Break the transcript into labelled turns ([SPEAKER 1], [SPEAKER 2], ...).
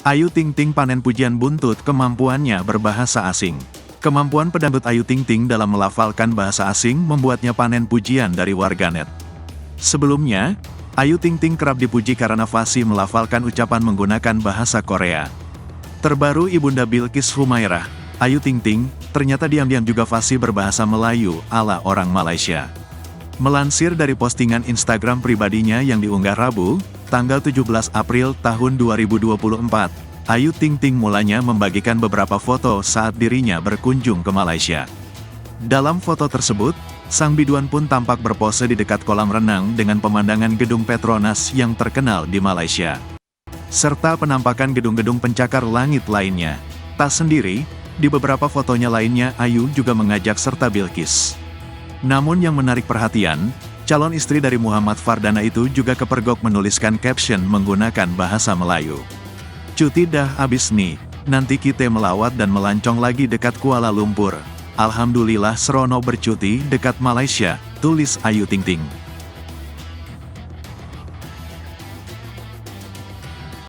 [SPEAKER 1] Ayu Ting Ting panen pujian buntut kemampuannya berbahasa asing. Kemampuan pedangdut Ayu Ting Ting dalam melafalkan bahasa asing membuatnya panen pujian dari warganet. Sebelumnya, Ayu Ting Ting kerap dipuji karena fasih melafalkan ucapan menggunakan bahasa Korea. Terbaru Ibunda Bilqis Humairah, Ayu Ting Ting, ternyata diam-diam juga fasih berbahasa Melayu ala orang Malaysia. Melansir dari postingan Instagram pribadinya yang diunggah Rabu, tanggal 17 April tahun 2024, Ayu Ting Ting mulanya membagikan beberapa foto saat dirinya berkunjung ke Malaysia. Dalam foto tersebut, sang biduan pun tampak berpose di dekat kolam renang dengan pemandangan gedung Petronas yang terkenal di Malaysia, serta penampakan gedung-gedung pencakar langit lainnya. Tak sendiri, di beberapa fotonya lainnya Ayu juga mengajak serta Bilqis. Namun yang menarik perhatian, calon istri dari Muhammad Fardana itu juga kepergok menuliskan caption menggunakan bahasa Melayu. "Cuti dah abis nih, nanti kita melawat dan melancong lagi dekat Kuala Lumpur. Alhamdulillah serono bercuti dekat Malaysia," tulis Ayu Ting Ting.